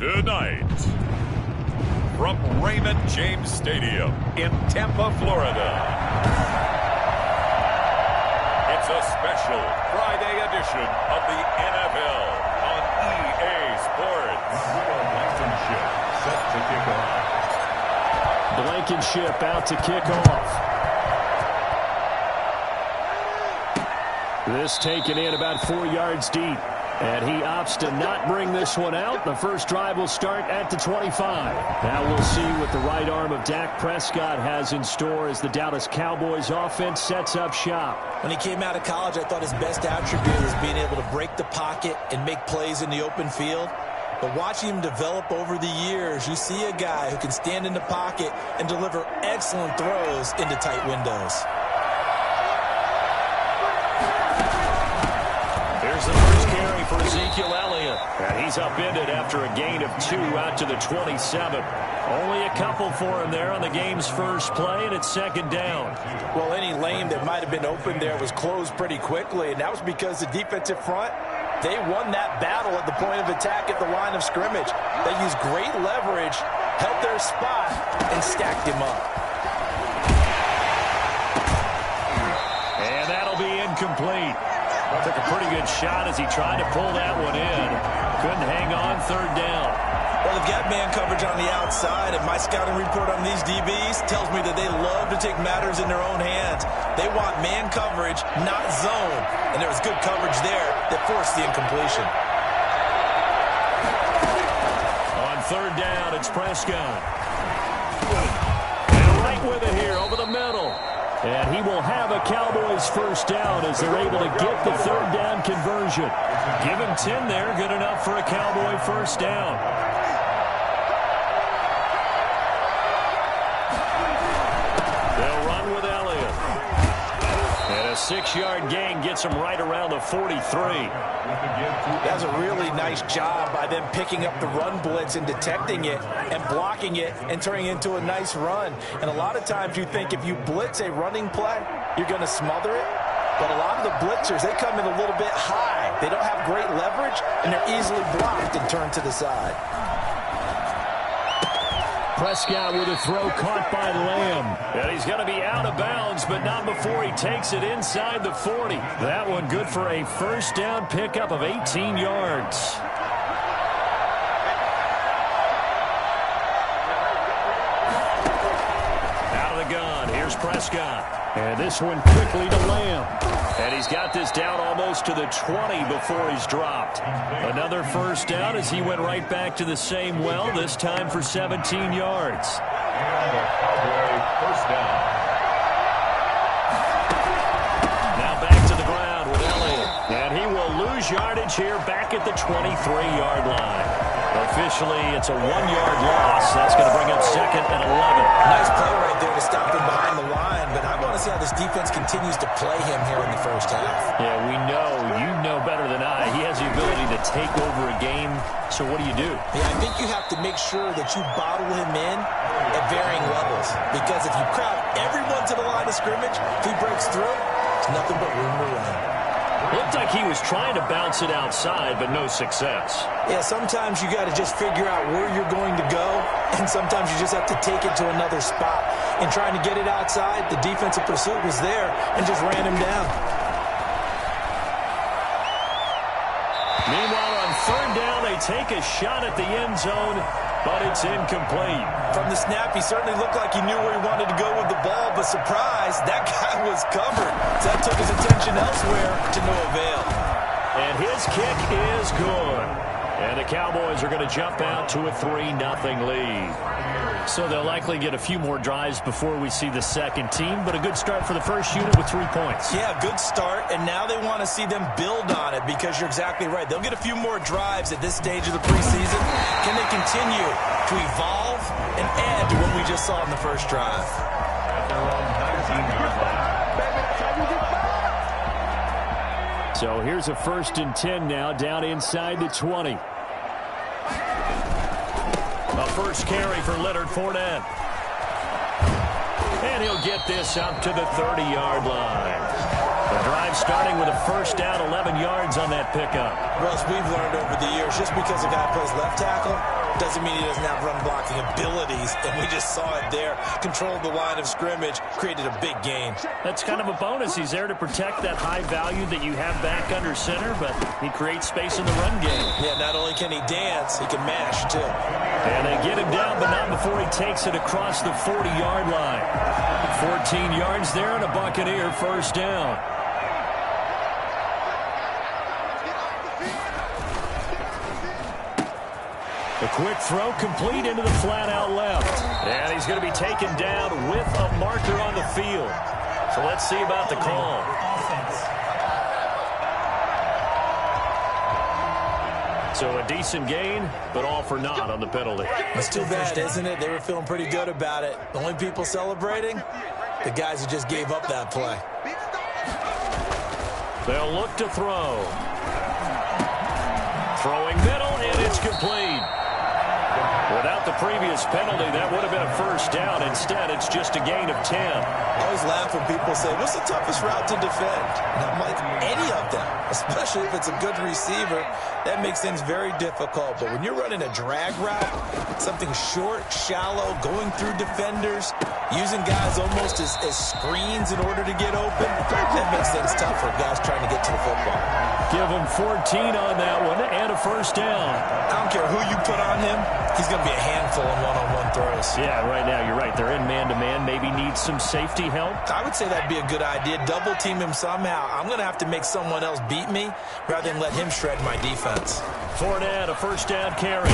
Tonight, from Raymond James Stadium in Tampa, Florida, it's a special Friday edition of the NFL on EA Sports. Blankenship set to kick off. Blankenship out to kick off. This taken in about 4 yards deep. And he opts to not bring this one out. The first drive will start at the 25. Now we'll see what the right arm of Dak Prescott has in store as the Dallas Cowboys offense sets up shop. When he came out of college, I thought his best attribute was being able to break the pocket and make plays in the open field. But watching him develop over the years, you see a guy who can stand in the pocket and deliver excellent throws into tight windows. Here's the first carry for Ezekiel Elliott. And he's upended after a gain of 2 out to the 27. Only a couple for him there on the game's first play, and it's second down. Well, any lane that might have been open there was closed pretty quickly, and that was because the defensive front, they won that battle at the point of attack at the line of scrimmage. They used great leverage, held their spot, and stacked him up. And that'll be incomplete. Took a pretty good shot as he tried to pull that one in. Couldn't hang on, third down. Well, they've got man coverage on the outside, and my scouting report on these DBs tells me that they love to take matters in their own hands. They want man coverage, not zone. And there was good coverage there that forced the incompletion. On third down, it's Prescott. And right with it here, over the middle. And he will have a Cowboys first down as they're able to get the third down conversion. Give him 10 there, good enough for a Cowboy first down. They'll run with Elliott. And a 6-yard gain gets him right around the 43. That's a really nice job by them picking up the run blitz and detecting it and blocking it and turning it into a nice run. And a lot of times you think if you blitz a running play, you're going to smother it. But a lot of the blitzers, they come in a little bit high. They don't have great leverage, and they're easily blocked and turned to the side. Prescott with a throw caught by Lamb. And he's going to be out of bounds, but not before he takes it inside the 40. That one good for a first down pickup of 18 yards. Out of the gun, here's Prescott. And this one quickly to Lamb. And he's got this down almost to the 20 before he's dropped. Another first down as he went right back to the same well, this time for 17 yards. First down. Now back to the ground with Elliott. And he will lose yardage here back at the 23-yard line. Officially, it's a 1-yard loss. That's going to bring up second and 11. Nice play right there to stop him behind the line, but I want to see how this defense continues to play him here in the first half. Yeah, we know. You know better than I. He has the ability to take over a game, so what do you do? Yeah, I think you have to make sure that you bottle him in at varying levels, because if you crowd everyone to the line of scrimmage, if he breaks through, it's nothing but room to run. Looked like he was trying to bounce it outside, but no success. Yeah, sometimes you got to just figure out where you're going to go, and sometimes you just have to take it to another spot. And trying to get it outside, the defensive pursuit was there and just ran him down. Meanwhile, on third down, they take a shot at the end zone, but it's incomplete. From the snap, he certainly looked like he knew where he wanted to go with the ball, but surprise, that guy was covered. So that took his attention elsewhere to no avail. And his kick is good. And the Cowboys are going to jump out to a 3-0 lead. So they'll likely get a few more drives before we see the second team, but a good start for the first unit with 3 points. Yeah, good start, and now they want to see them build on it because you're exactly right. They'll get a few more drives at this stage of the preseason. Can they continue to evolve and add to what we just saw in the first drive? So here's a 1st and 10 now, down inside the 20. A first carry for Leonard Fournette. And he'll get this up to the 30-yard line. The drive starting with a first down, 11 yards on that pickup. Russ, we've learned over the years, just because a guy plays left tackle doesn't mean he doesn't have run blocking abilities, and we just saw it there. Controlled the line of scrimmage, created a big gain. That's kind of a bonus. He's there to protect that high value that you have back under center, but he creates space in the run game. Yeah, not only can he dance, he can mash, too. And they get him down, but not before he takes it across the 40-yard line. 14 yards there and a Buccaneer first down. A quick throw complete into the flat out left. And he's going to be taken down with a marker on the field. So let's see about the call. So a decent gain, but all for naught on the penalty. It's too bad, isn't it? They were feeling pretty good about it. The only people celebrating, the guys who just gave up that play. They'll look to throw. Throwing middle, and it's complete. Without the previous penalty, that would have been a first down. Instead, it's just a gain of 10. I always laugh when people say, what's the toughest route to defend? And I'm like, any of them, especially if it's a good receiver. That makes things very difficult. But when you're running a drag route, something short, shallow, going through defenders, using guys almost as screens in order to get open, that makes things tough for guys trying to get to the football. Give him 14 on that one and a first down. I don't care who you put on him. He's going to be a handful in one-on-one throws. Yeah, right now, you're right. They're in man-to-man. Maybe need some safety help. I would say that'd be a good idea. Double team him somehow. I'm going to have to make someone else beat me rather than let him shred my defense. Fournette, a first down carry.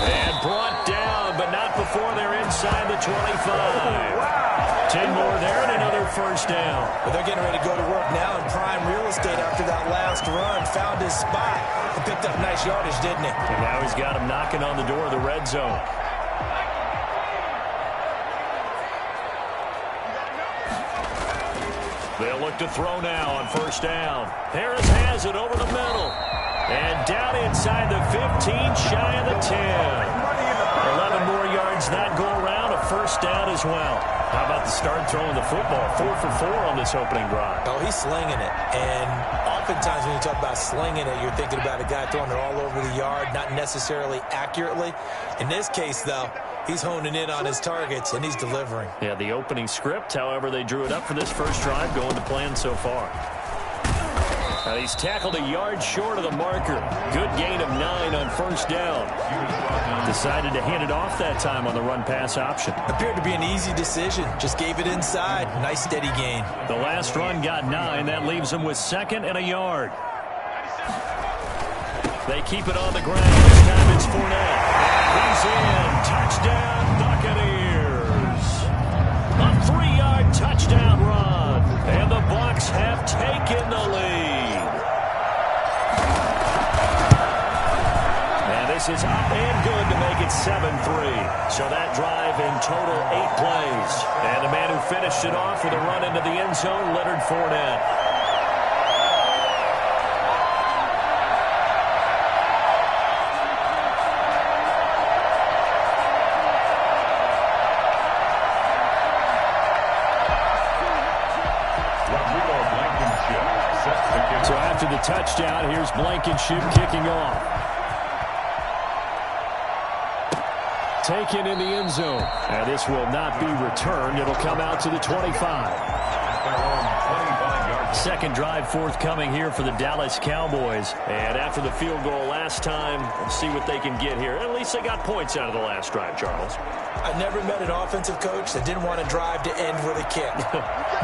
And brought down, but not before they're inside the 25. 10 more there and another first down. But they're getting ready to go to work now in prime real estate after that last run. Found his spot and picked up nice yardage, didn't he? And now he's got him knocking on the door of the red zone. They'll look to throw now on first down. Harris has it over the middle. And down inside the 15, shy of the 10. 11 more yards that go around, a first down as well. How about the start throwing the football? 4 for 4 on this opening drive. Oh, he's slinging it. And oftentimes when you talk about slinging it, you're thinking about a guy throwing it all over the yard, not necessarily accurately. In this case, though, he's honing in on his targets, and he's delivering. Yeah, the opening script, however, they drew it up for this first drive, going to plan so far. Now he's tackled a yard short of the marker. Good gain of 9 on first down. Decided to hand it off that time on the run-pass option. Appeared to be an easy decision. Just gave it inside. Nice, steady gain. The last run got 9. That leaves him with 2nd and a yard. They keep it on the ground. This time it's Fournette. He's in. Touchdown, Buccaneers. A 3-yard touchdown run. And the Bucs have taken the lead. This is up and good to make it 7-3. So that drive in total 8 plays. And the man who finished it off with a run into the end zone, Leonard Fournette. So after the touchdown, here's Blankenship kicking off. Taken in the end zone. And this will not be returned. It'll come out to the 25. Second drive forthcoming here for the Dallas Cowboys. And after the field goal last time, we'll see what they can get here. At least they got points out of the last drive, Charles. I never met an offensive coach that didn't want to drive to end with a kick.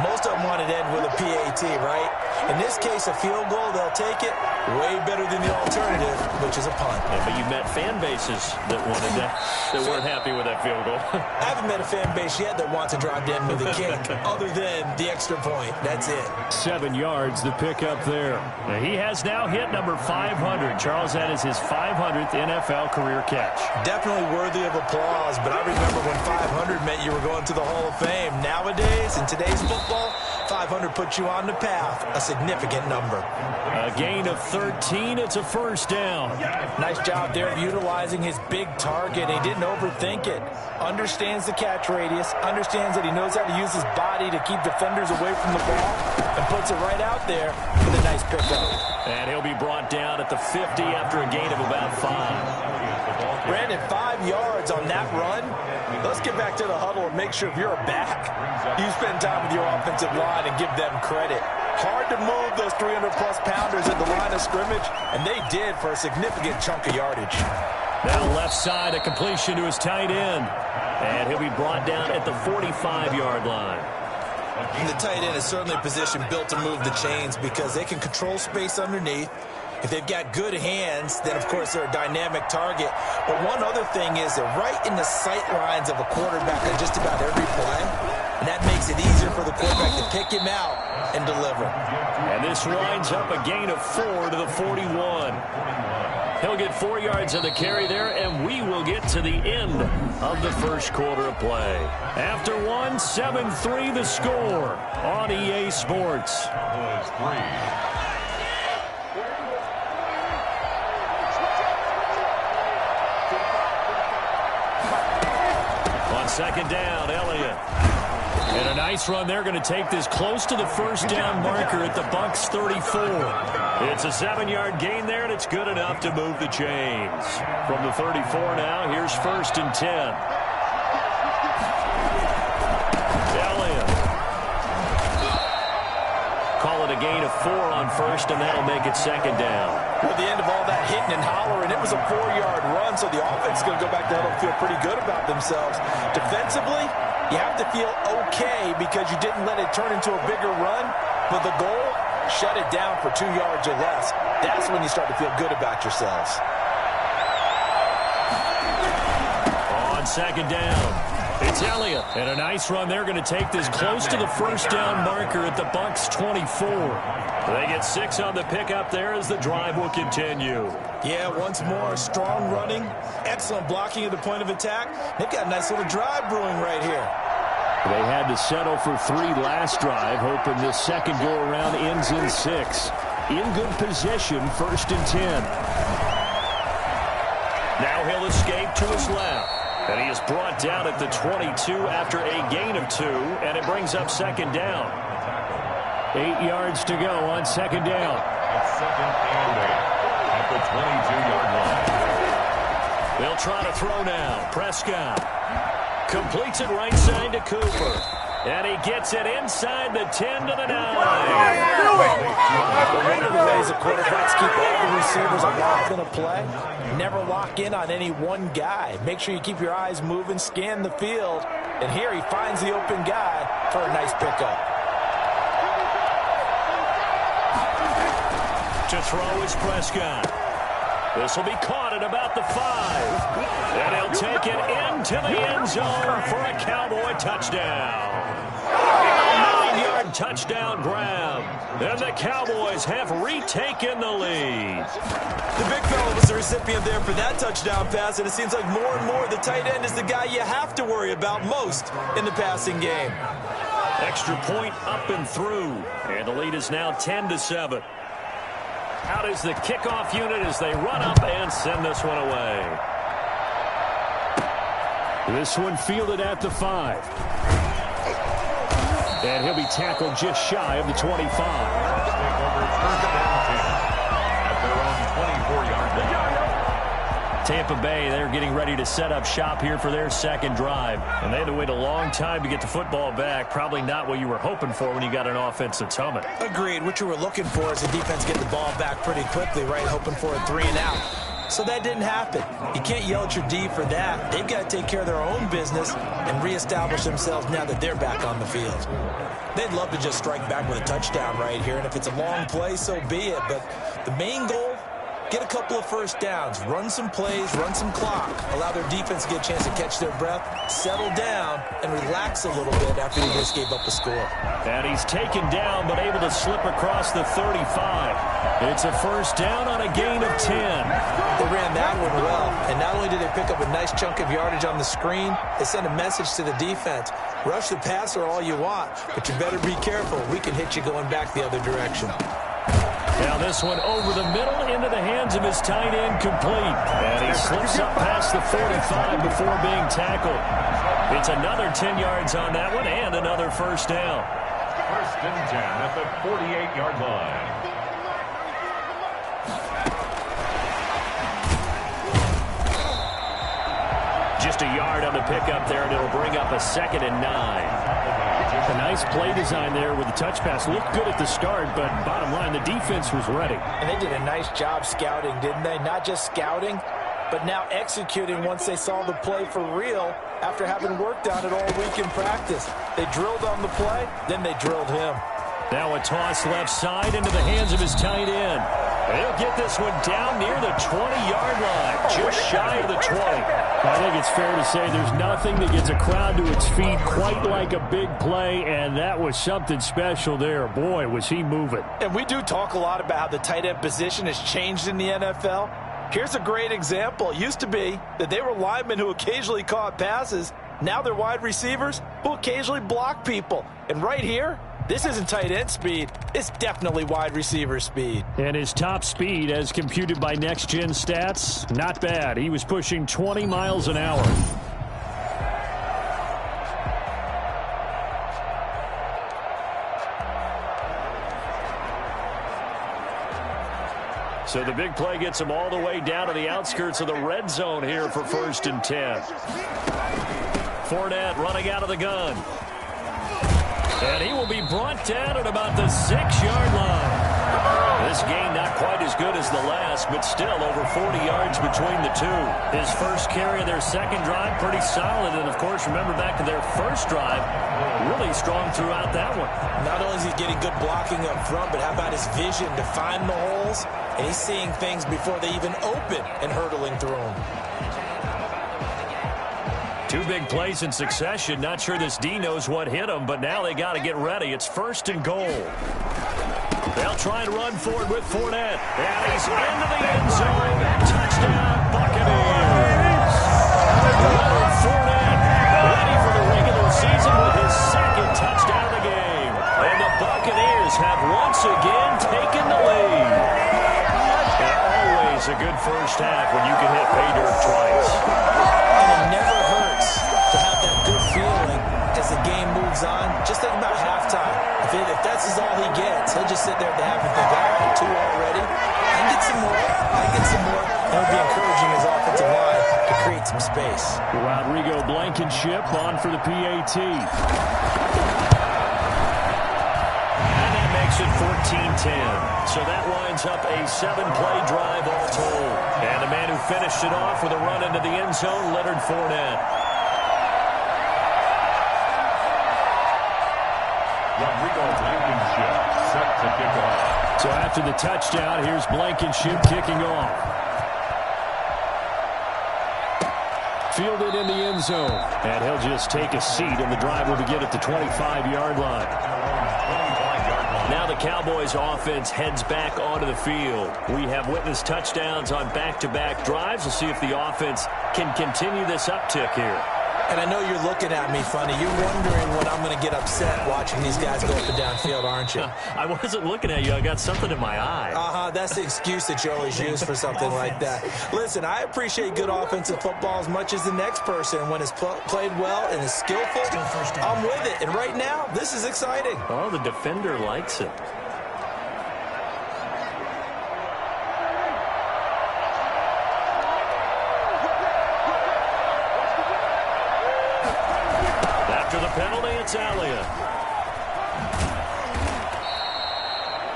Most of them wanted to end with a PAT, right? In this case, a field goal, they'll take it. Way better than the alternative, which is a punt. Yeah, but you met fan bases that wanted that weren't happy with that field goal. I haven't met a fan base yet that wants to drive to end with a kick, other than the extra point. That's it. 7 yards, the pickup there. Now, he has now hit number 500. Charles, that is his 500th NFL career catch. Definitely worthy of applause, but I remember when 500 meant you were going to the Hall of Fame. Nowadays, in today's football, 500 puts you on the path, a significant number. A gain of 13, it's a first down. Nice job there of utilizing his big target. He didn't overthink it. Understands the catch radius, understands that he knows how to use his body to keep defenders away from the ball, and puts it right out there with a nice pickup. And he'll be brought down at the 50 after a gain of about 5. Brandon, 5 yards on that run. Let's get back to the huddle and make sure if you're a back, you spend time with your offensive line and give them credit. Hard to move those 300-plus pounders at the line of scrimmage, and they did for a significant chunk of yardage. Now left side, a completion to his tight end. And he'll be brought down at the 45-yard line. And the tight end is certainly a position built to move the chains because they can control space underneath. If they've got good hands, then, of course, they're a dynamic target. But one other thing is they're right in the sight lines of a quarterback on just about every play. And that makes it easier for the quarterback to pick him out and deliver. And this winds up a gain of 4 to the 41. He'll get 4 yards on the carry there, and we will get to the end of the first quarter of play. After one, 7-3 the score on EA Sports. On second down, Elliott. And a nice run. They're going to take this close to the first down marker at the Bucs 34. It's a 7-yard gain there, and it's good enough to move the chains. From the 34 now, here's 1st and 10. Elliott. Call it a gain of 4 on 1st, and that'll make it 2nd down. At the end of all that hitting and hollering, it was a 4-yard run, so the offense is going to go back there and feel pretty good about themselves. Defensively, you have to feel okay because you didn't let it turn into a bigger run, but the goal, shut it down for 2 yards or less. That's when you start to feel good about yourselves. On second down, it's Elliott. And a nice run. They're going to take this close to the first down marker at the Bucs 24. They get 6 on the pickup there as the drive will continue. Yeah, once more, strong running, excellent blocking at the point of attack. They've got a nice little drive brewing right here. They had to settle for 3 last drive, hoping this second go-around ends in 6. In good position, 1st and 10. Now he'll escape to his left. And he is brought down at the 22 after a gain of 2, and it brings up 2nd down. 8 yards to go on 2nd down. It's 2nd and 8 at the 22-yard line. They'll try to throw now. Prescott completes it right side to Cooper. And he gets it inside the 10 to the 9. One of the ways the quarterbacks keep all the receivers alive in a play, never lock in on any one guy. Make sure you keep your eyes moving, scan the field. And here he finds the open guy for a nice pickup. To throw is Prescott. This will be caught at about the 5. And he'll take it into the end zone for a Cowboy touchdown. A 9-yard touchdown grab. And the Cowboys have retaken the lead. The big fella was the recipient there for that touchdown pass, and it seems like more and more the tight end is the guy you have to worry about most in the passing game. Extra point up and through. And the lead is now 10-7. Out is the kickoff unit as they run up and send this one away. This one fielded at the 5. And he'll be tackled just shy of the 25. At their own 24-yard line. Tampa Bay, they're getting ready to set up shop here for their second drive. And they had to wait a long time to get the football back. Probably not what you were hoping for when you got an offense that's humming. Agreed. What you were looking for is the defense getting the ball back pretty quickly, right? Hoping for a 3 and out. So that didn't happen. You can't yell at your D for that. They've got to take care of their own business and reestablish themselves now that they're back on the field. They'd love to just strike back with a touchdown right here, and if it's a long play, so be it. But the main goal, get a couple of first downs, run some plays, run some clock, allow their defense to get a chance to catch their breath, settle down, and relax a little bit after they just gave up a score. And he's taken down but able to slip across the 35. It's a first down on a gain of 10. They ran that one well, and not only did they pick up a nice chunk of yardage on the screen, they sent a message to the defense. Rush the passer all you want, but you better be careful. We can hit you going back the other direction. Now this one over the middle into the hands of his tight end, complete. And he slips up past the 45 before being tackled. It's another 10 yards on that one and another first down. 1st and 10 at the 48-yard line. Just a yard on the pickup there, and it'll bring up a 2nd and 9. A nice play design there with the touch pass. Looked good at the start, but bottom line, the defense was ready. And they did a nice job scouting, didn't they? Not just scouting, but now executing once they saw the play for real after having worked on it all week in practice. They drilled on the play, then they drilled him. Now a toss left side into the hands of his tight end. He'll get this one down near the 20-yard line, just shy of the 20. I think it's fair to say there's nothing that gets a crowd to its feet quite like a big play, and that was something special there. Boy, was he moving. And we do talk a lot about how the tight end position has changed in the NFL. Here's a great example. It used to be that they were linemen who occasionally caught passes. Now they're wide receivers who occasionally block people. And right here, this isn't tight end speed. It's definitely wide receiver speed. And his top speed, as computed by Next Gen Stats, not bad. He was pushing 20 miles an hour. So the big play gets him all the way down to the outskirts of the red zone here for 1st and 10. Fournette running out of the gun. And he will be brought down at about the 6-yard line. This game not quite as good as the last, but still over 40 yards between the two. His first carry of their second drive, pretty solid. And, of course, remember back to their first drive, really strong throughout that one. Not only is he getting good blocking up front, but how about his vision to find the holes? And he's seeing things before they even open and hurdling through them. 2 big plays in succession. Not sure this D knows what hit him, but now they got to get ready. It's 1st and goal. They'll try and run forward with Fournette. And he's into the end zone. Touchdown, Buccaneers. Leonard Fournette ready for the regular season with his 2nd touchdown of the game. And the Buccaneers have once again taken the lead. And always a good first half when you can hit pay dirt twice. And it never hurts to have that good feeling as the game moves on. Just think about halftime. If that's all he gets, he'll just sit there at the half and think, all right, 2 already. I can get some more. I can get some more. And it'll be encouraging his offensive line to create some space. Rodrigo Blankenship on for the PAT. And that makes it 14-10. So that winds up a 7-play drive all told. And the man who finished it off with a run into the end zone, Leonard Fournette. Rodrigo Blankenship set to kick off. So after the touchdown, here's Blankenship kicking off. Fielded in the end zone. And he'll just take a seat, and the drive will begin at the 25-yard line. Now the Cowboys offense heads back onto the field. We have witnessed touchdowns on back-to-back drives. We'll see if the offense can continue this uptick here. And I know you're looking at me funny. You're wondering when I'm going to get upset watching these guys go up and down field, aren't you? I wasn't looking at you. I got something in my eye. That's the excuse that you always use for something like that. Listen, I appreciate good offensive football as much as the next person. When it's played well and is skillful, I'm with it. And right now, this is exciting. Oh, the defender likes it. After the penalty, it's Elliott.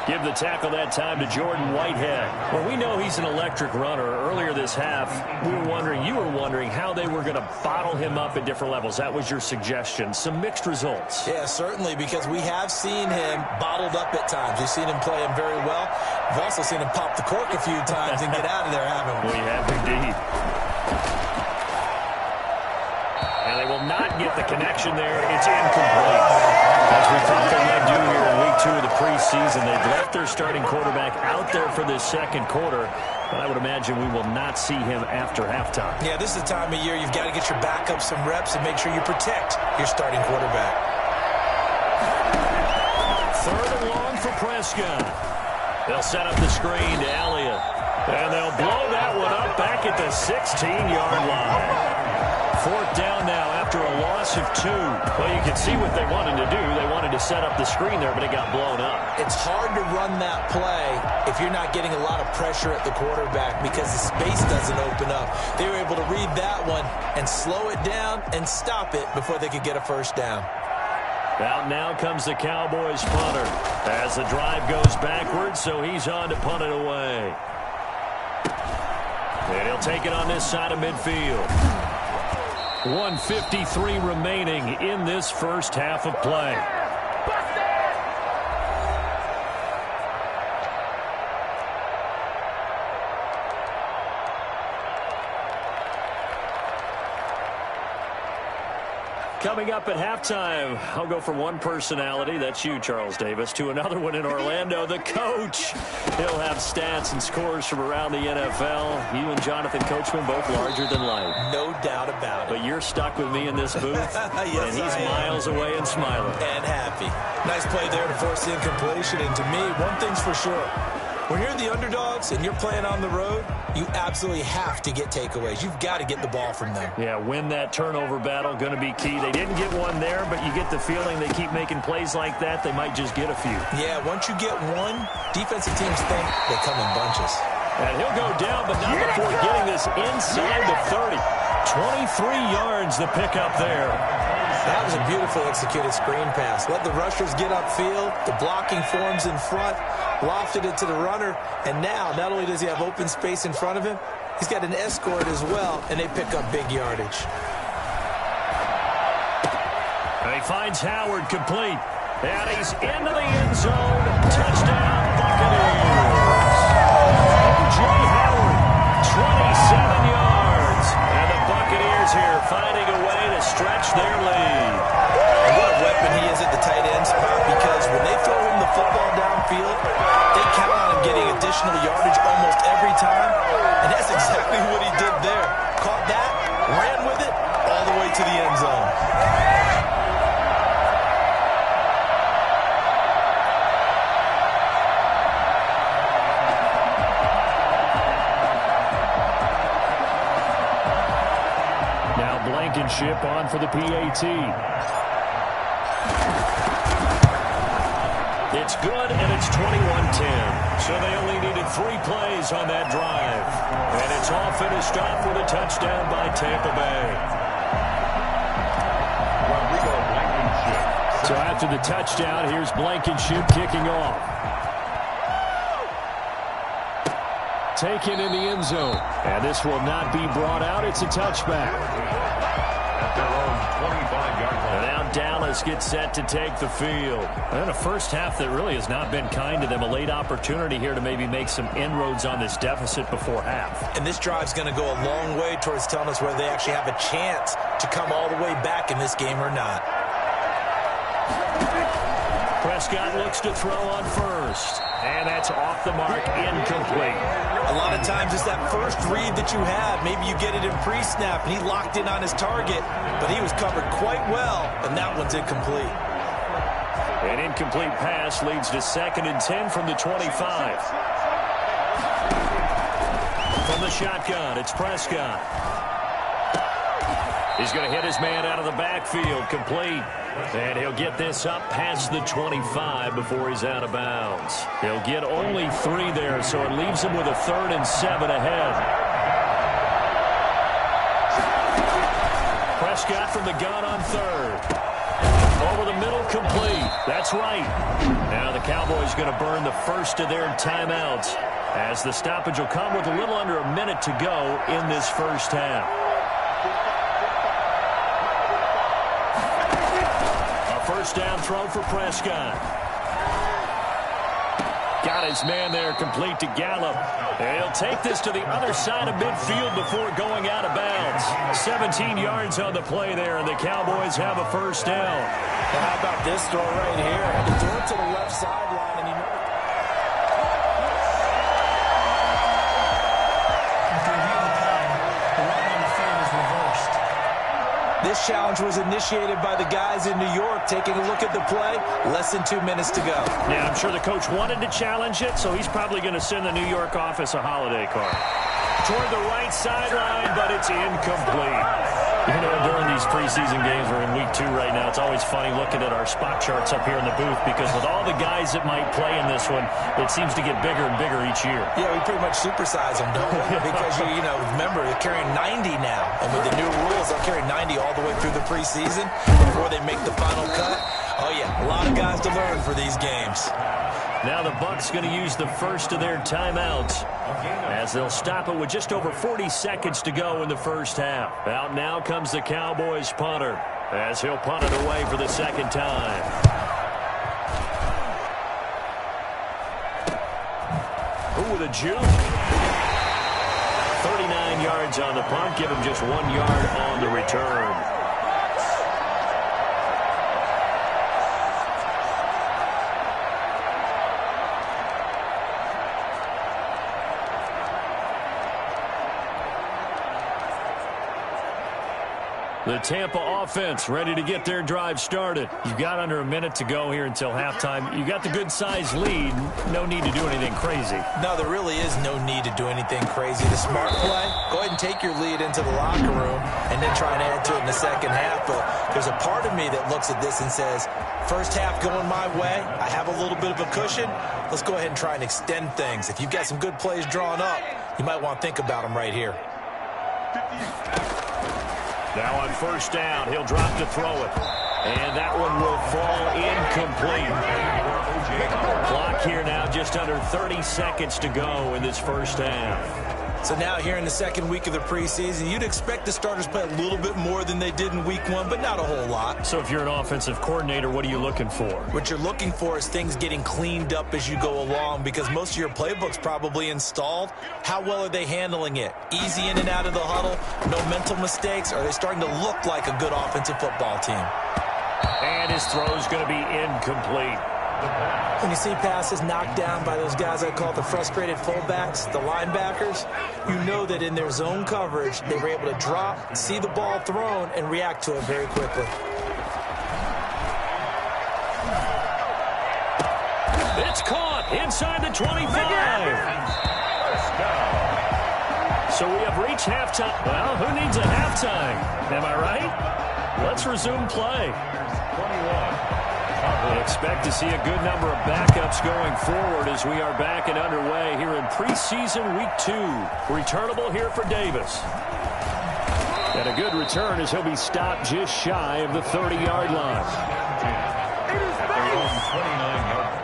Give the tackle that time to Jordan Whitehead. Well, we know he's an electric runner. Earlier this half, you were wondering how they were going to bottle him up at different levels. That was your suggestion. Some mixed results. Yeah, certainly, because we have seen him bottled up at times. We've seen him play him very well. We've also seen him pop the cork a few times and get out of there, haven't we? We have indeed. And they will not get the connection there. It's incomplete. As we thought they might do here in week 2 of the preseason, they've left their starting quarterback out there for this second quarter. But I would imagine we will not see him after halftime. Yeah, this is the time of year you've got to get your backup some reps and make sure you protect your starting quarterback. 3rd and long for Prescott. They'll set up the screen to Elliott. And they'll blow that one up back at the 16-yard line. Fourth down now after a loss of 2. Well, you can see what they wanted to do. They wanted to set up the screen there, but it got blown up. It's hard to run that play if you're not getting a lot of pressure at the quarterback because the space doesn't open up. They were able to read that one and slow it down and stop it before they could get a first down. Out now comes the Cowboys punter as the drive goes backwards, so he's on to punt it away. And he'll take it on this side of midfield. 1:53 remaining in this first half of play. Coming up at halftime, I'll go from one personality, that's you, Charles Davis, to another one in Orlando, the coach. He'll have stats and scores from around the NFL. You and Jonathan Coachman both larger than life. No doubt about it. But you're stuck with me in this booth, yes, and he's miles away and smiling. And happy. Nice play there to force the incompletion. And to me, one thing's for sure. When you're the underdogs and you're playing on the road, you absolutely have to get takeaways. You've got to get the ball from them. Yeah, win that turnover battle, going to be key. They didn't get one there, but you get the feeling they keep making plays like that, they might just get a few. Yeah, once you get one, defensive teams think they come in bunches. And he'll go down, but not before getting this inside the 30. 23 yards the pickup there. That was a beautifully executed screen pass. Let the rushers get upfield. The blocking forms in front. Lofted it to the runner. And now, not only does he have open space in front of him, he's got an escort as well, and they pick up big yardage. And he finds Howard complete. And he's into the end zone. Touchdown, Buccaneers. Jay Howard, 27 yards. And the Buccaneers here finding a way to stretch their lead. And what a weapon he is at the tight end spot, because when they throw him the football downfield, they count on him getting additional yardage almost every time. And that's exactly what he did there. Caught that, ran with it, all the way to the end zone. Blankenship on for the PAT. It's good, and it's 21-10. So they only needed 3 plays on that drive. And it's all finished off with a touchdown by Tampa Bay. So after the touchdown, here's Blankenship kicking off. Taken in the end zone. And this will not be brought out. It's a touchback. At their own 25-yard line. And now Dallas gets set to take the field. And a first half that really has not been kind to them. A late opportunity here to maybe make some inroads on this deficit before half. And this drive's going to go a long way towards telling us whether they actually have a chance to come all the way back in this game or not. Prescott looks to throw on first. And that's off the mark, incomplete. A lot of times it's that first read that you have. Maybe you get it in pre-snap, and he locked in on his target, but he was covered quite well, and that one's incomplete. An incomplete pass leads to 2nd and 10 from the 25. From the shotgun, it's Prescott. He's going to hit his man out of the backfield, complete. And he'll get this up past the 25 before he's out of bounds. He'll get only 3 there, so it leaves him with a 3rd and 7 ahead. Prescott from the gun on 3rd. Over the middle, complete. That's right. Now the Cowboys going to burn the first of their timeouts, as the stoppage will come with a little under a minute to go in this first half. First down throw for Prescott. Got his man there, complete to Gallup. And he'll take this to the other side of midfield before going out of bounds. 17 yards on the play there, and the Cowboys have a first down. Well, how about this throw right here? He threw it to the left sideline, and he knows. This challenge was initiated by the guys in New York. Taking a look at the play, less than 2 minutes to go. Yeah, I'm sure the coach wanted to challenge it, so he's probably going to send the New York office a holiday card. Toward the right sideline, but it's incomplete. You know, during these preseason games, we're in week 2 right now. It's always funny looking at our spot charts up here in the booth because with all the guys that might play in this one, it seems to get bigger and bigger each year. Yeah, we pretty much supersize them, don't we? Because, you know, remember, they're carrying 90 now. And with the new rules, they'll carry 90 all the way through the preseason before they make the final cut. Oh, yeah, a lot of guys to learn for these games. Now the Bucs going to use the first of their timeouts as they'll stop it with just over 40 seconds to go in the first half. Out now comes the Cowboys punter as he'll punt it away for the second time. Ooh, with a juke. 39 yards on the punt. Give him just 1 yard on the return. The Tampa offense ready to get their drive started. You've got under a minute to go here until halftime. You got the good-sized lead. No need to do anything crazy. No, there really is no need to do anything crazy. The smart play, go ahead and take your lead into the locker room and then try and add to it in the second half. But there's a part of me that looks at this and says, first half going my way. I have a little bit of a cushion. Let's go ahead and try and extend things. If you've got some good plays drawn up, you might want to think about them right here. Now on first down, he'll drop to throw it. And that one will fall incomplete. Clock here now, just under 30 seconds to go in this first half. So now here in the second week of the preseason, you'd expect the starters play a little bit more than they did in week 1, but not a whole lot. So if you're an offensive coordinator, what are you looking for? What you're looking for is things getting cleaned up as you go along because most of your playbook's probably installed. How well are they handling it? Easy in and out of the huddle, no mental mistakes? Are they starting to look like a good offensive football team? And his throw's going to be incomplete. When you see passes knocked down by those guys I call the frustrated fullbacks, the linebackers, you know that in their zone coverage, they were able to drop, see the ball thrown, and react to it very quickly. It's caught inside the 25. So we have reached halftime. Well, who needs a halftime? Am I right? Let's resume play. 21. Expect to see a good number of backups going forward as we are back and underway here in preseason week 2. Returnable here for Davis. And a good return as he'll be stopped just shy of the 30-yard line. It is 29 yards.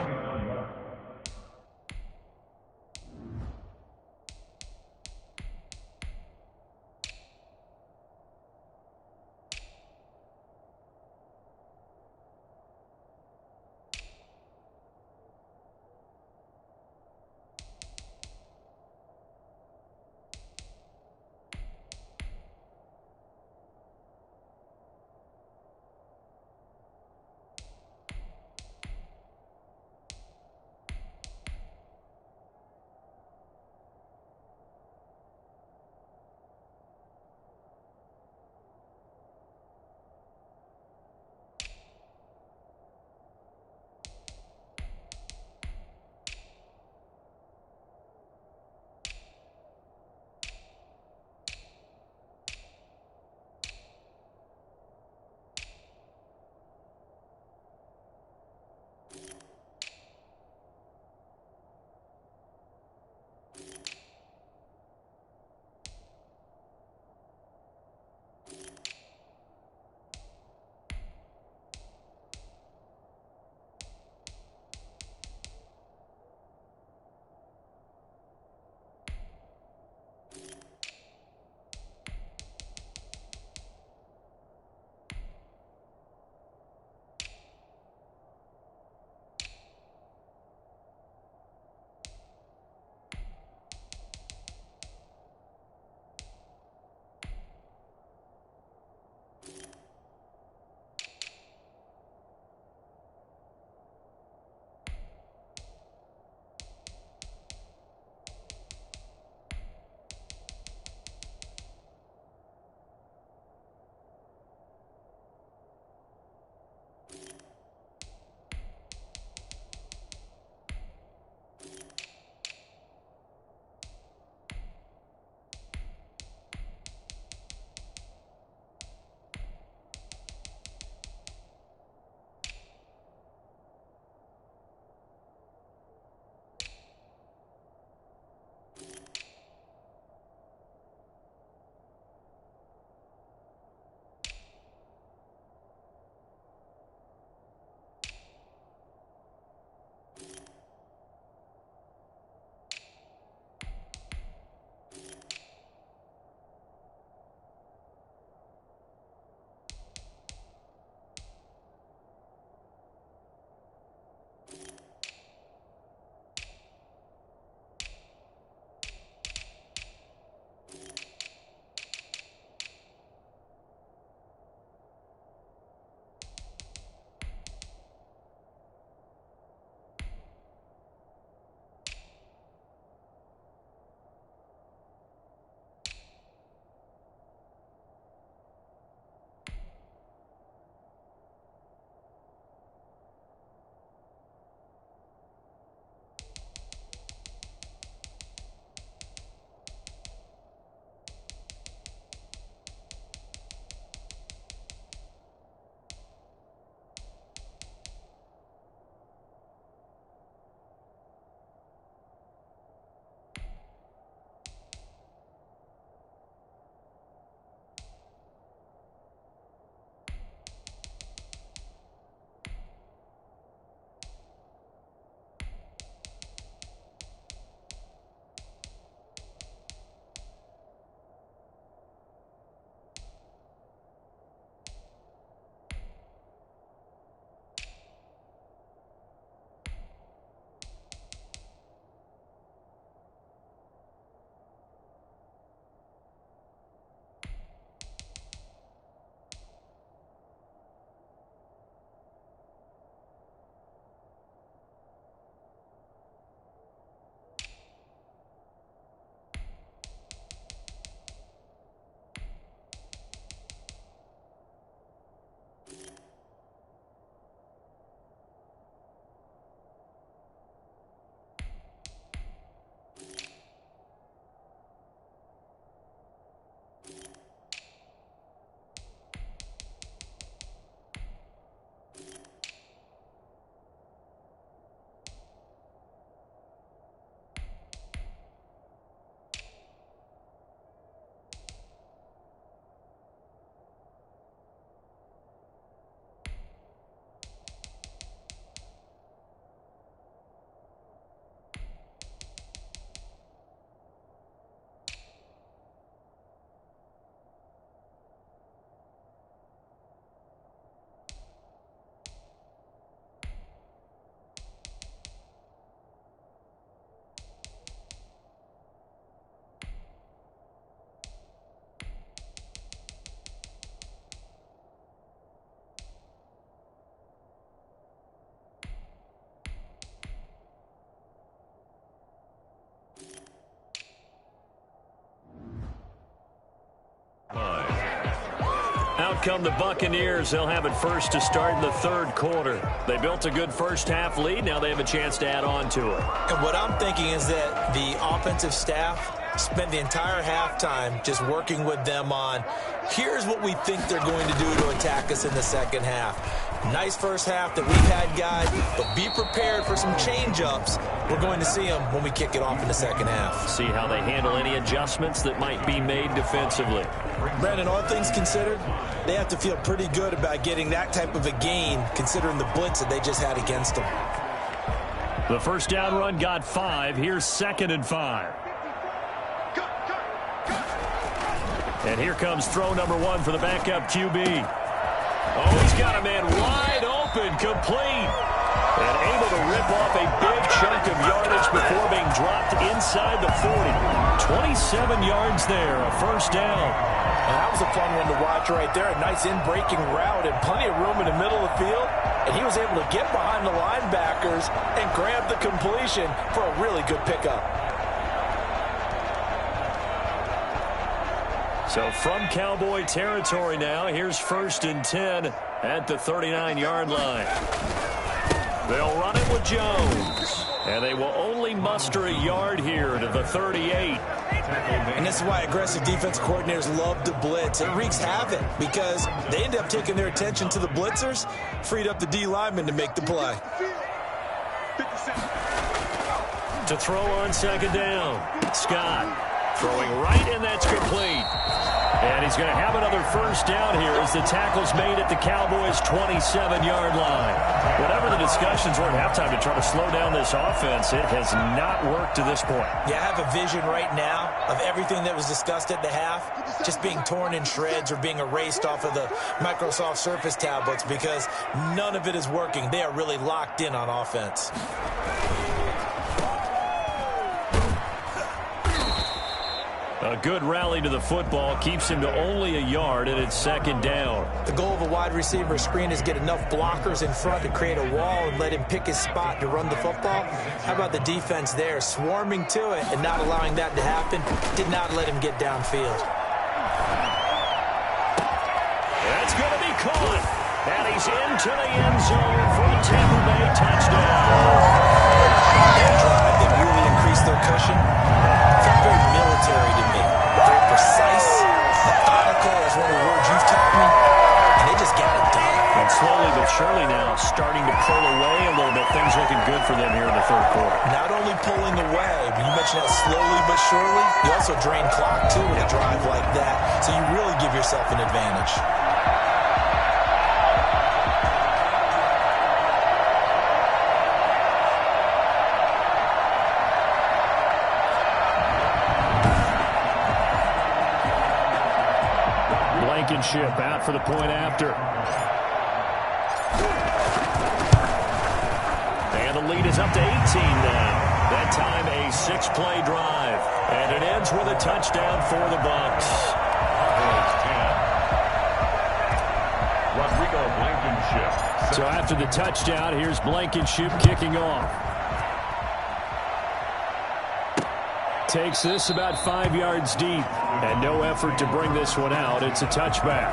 out come the Buccaneers. They'll have it first to start in the third quarter. They built a good first-half lead. Now they have a chance to add on to it. And what I'm thinking is that the offensive staff spend the entire halftime just working with them on, here's what we think they're going to do to attack us in the second half. Nice first half that we've had, guys, but be prepared for some change-ups. We're going to see them when we kick it off in the second half. See how they handle any adjustments that might be made defensively. Brandon, all things considered, they have to feel pretty good about getting that type of a gain considering the blitz that they just had against them. The first down run got 5. Here's 2nd and 5. And here comes throw number 1 for the backup QB. Oh, he's got a man wide open, complete. And able to rip off a big chunk of yardage before being dropped inside the 40. 27 yards there, a first down. And that was a fun one to watch right there. A nice in-breaking route and plenty of room in the middle of the field. And he was able to get behind the linebackers and grab the completion for a really good pickup. So from Cowboy territory now, here's 1st and 10 at the 39-yard line. They'll run it with Jones. And they will only muster a yard here to the 38. And this is why aggressive defense coordinators love to blitz. It wreaks havoc because they end up taking their attention to the blitzers, freed up the D lineman to make the play. To throw on 2nd down. Scott throwing right, and that's complete. And he's going to have another first down here as the tackle's made at the Cowboys' 27-yard line. Whatever the discussions were at halftime to try to slow down this offense, it has not worked to this point. Yeah, I have a vision right now of everything that was discussed at the half just being torn in shreds or being erased off of the Microsoft Surface tablets because none of it is working. They are really locked in on offense. A good rally to the football keeps him to only a yard, and it's 2nd down. The goal of a wide receiver screen is get enough blockers in front to create a wall and let him pick his spot to run the football. How about the defense there, swarming to it and not allowing that to happen? Did not let him get downfield. That's going to be caught, and he's into the end zone for a Tampa Bay touchdown. That drive that really increased their cushion felt very military to me. Very precise, methodical, that's one of the words you've taught me, and they just got it done. And slowly but surely now starting to pull away a little bit. Things looking good for them here in the third quarter. Not only pulling away, but you mentioned that slowly but surely, you also drain clock too with a drive like that, so you really give yourself an advantage. Blankenship out for the point after. And the lead is up to 18 now. That time a 6-play drive. And it ends with a touchdown for the Bucs. Rodrigo Blankenship. So after the touchdown, here's Blankenship kicking off. Takes this about 5 yards deep. And no effort to bring this one out. It's a touchback.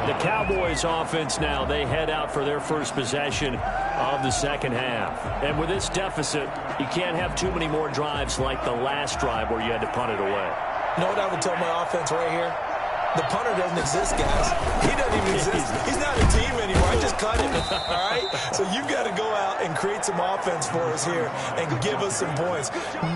The Cowboys offense now, they head out for their first possession of the second half. And with this deficit, you can't have too many more drives like the last drive where you had to punt it away. You know what I would tell my offense right here? The punter doesn't exist, guys. He doesn't even exist. He's not a team anymore. I just cut him, all right? So you've got to go out and create some offense for us here and give us some points.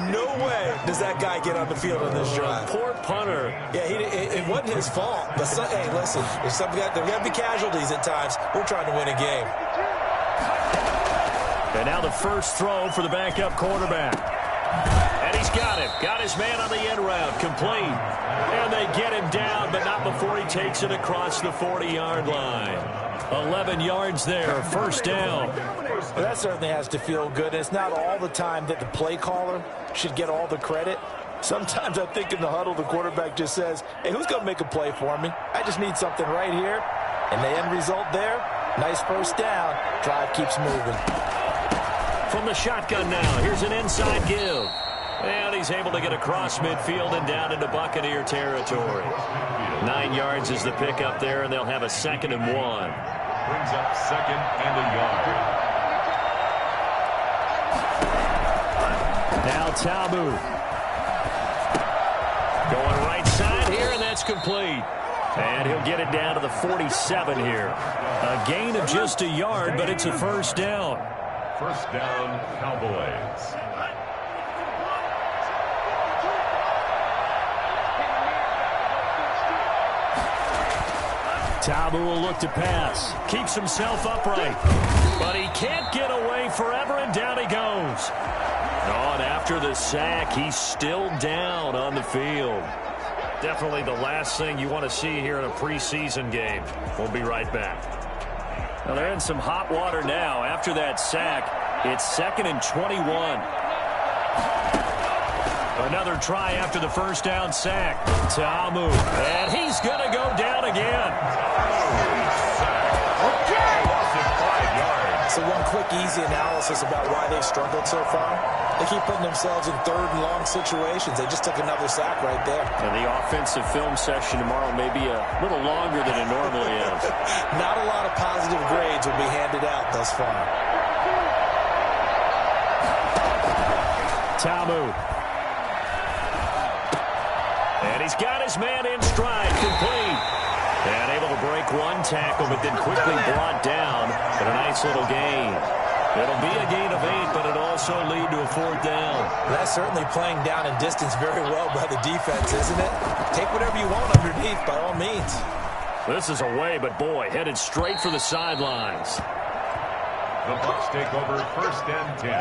No way does that guy get on the field on this drive. Poor punter. Yeah, it wasn't his fault. But, hey, listen, there's got to be casualties at times. We're trying to win a game. And now the first throw for the backup quarterback. And he's got it. Got his man on the end route. Complete. And they get him down, but not before he takes it across the 40-yard line. 11 yards there. First down. Well, that certainly has to feel good. It's not all the time that the play caller should get all the credit. Sometimes I think in the huddle, the quarterback just says, hey, who's going to make a play for me? I just need something right here. And the end result there, nice first down. Drive keeps moving. From the shotgun now, here's an inside give. And he's able to get across midfield and down into Buccaneer territory. 9 yards is the pickup there, and they'll have a 2nd and 1. Brings up 2nd and a yard. Now Tabu. Going right side here, and that's complete. And he'll get it down to the 47 here. A gain of just a yard, but it's a first down. First down, Cowboys. Tabu will look to pass. Keeps himself upright. But he can't get away forever, and down he goes. Oh, and after the sack, he's still down on the field. Definitely the last thing you want to see here in a preseason game. We'll be right back. Now they're in some hot water now. After that sack, it's 2nd and 21. Another try after the first down sack. Tamu, and he's going to go down again. So one quick, easy analysis about why they've struggled so far. They keep putting themselves in 3rd and long situations. They just took another sack right there. And the offensive film session tomorrow may be a little longer than it normally is. Not a lot of positive grades will be handed out thus far. Tamu. And he's got his man in stride, complete. And able to break one tackle, but then quickly brought down. But a nice little gain. It'll be a gain of 8, but it'll also lead to a 4th down. That's certainly playing down in distance very well by the defense, isn't it? Take whatever you want underneath, by all means. This is away, but boy, headed straight for the sidelines. The Bucs take over 1st and 10.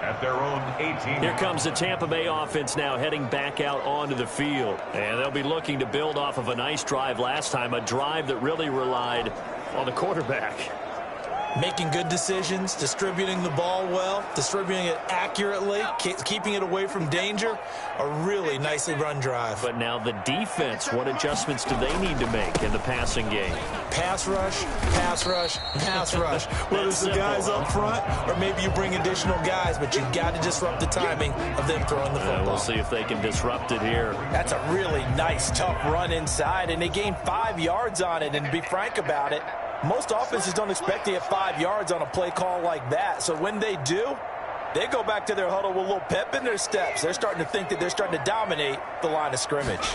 At their own 18. Here comes the Tampa Bay offense now heading back out onto the field. And they'll be looking to build off of a nice drive last time, a drive that really relied on the quarterback. Making good decisions, distributing the ball well, distributing it accurately, keeping it away from danger. A really nicely run drive. But now the defense, what adjustments do they need to make in the passing game? Pass rush, pass rush, pass rush. Whether it's the guys up front or maybe you bring additional guys, but you've got to disrupt the timing of them throwing the football. We'll see if they can disrupt it here. That's a really nice, tough run inside, and they gained 5 yards on it. And to be frank about it, most offenses don't expect to get 5 yards on a play call like that. So when they do, they go back to their huddle with a little pep in their steps. They're starting to think that they're starting to dominate the line of scrimmage.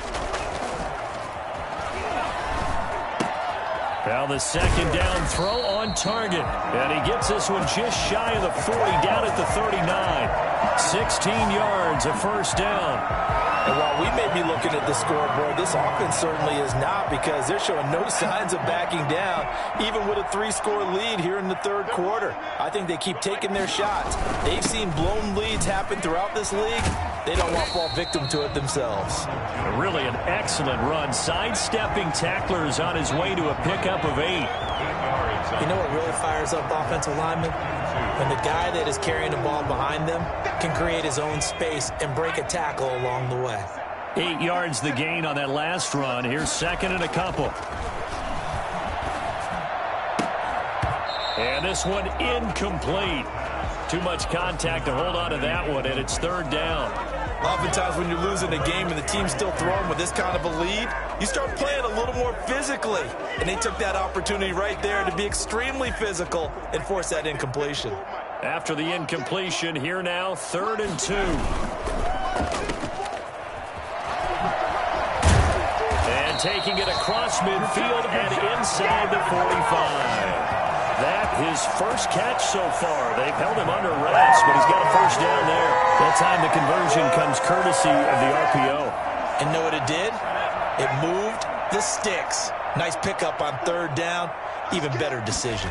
Now the 2nd down throw on target. And he gets this one just shy of the 40, down at the 39. 16 yards, a first down. And while we may be looking at the scoreboard, this offense certainly is not, because they're showing no signs of backing down, even with a 3-score lead here in the 3rd quarter. I think they keep taking their shots. They've seen blown leads happen throughout this league. They don't want to fall victim to it themselves. Really an excellent run. Sidestepping tacklers on his way to a pickup of 8. You know what really fires up offensive linemen? When the guy that is carrying the ball behind them can create his own space and break a tackle along the way. 8 yards the gain on that last run. Here's 2nd and a couple. And this one incomplete. Too much contact to hold on to that one, and it's 3rd down. Oftentimes when you're losing a game and the team's still throwing with this kind of a lead, you start playing a little more physically. And they took that opportunity right there to be extremely physical and force that incompletion. After the incompletion, here now, 3rd and 2. And taking it across midfield and inside the 45. That his first catch so far. They've held him under wraps, but he's got a first down there. That time the conversion comes courtesy of the RPO. And know what it did? It moved the sticks. Nice pickup on 3rd down. Even better decision.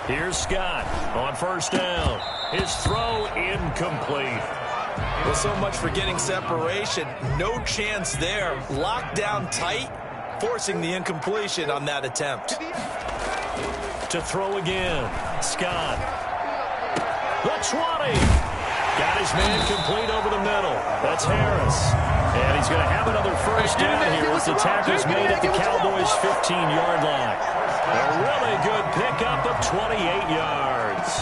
Here's Scott on first down. His throw incomplete. Well, so much for getting separation. No chance there. Locked down tight, forcing the incompletion on that attempt. To throw again. Scott. The 20. Got his man complete over the middle. That's Harris. And he's going to have another first down here as the tackle's made at the Cowboys' 15-yard line. A really good pickup of 28 yards.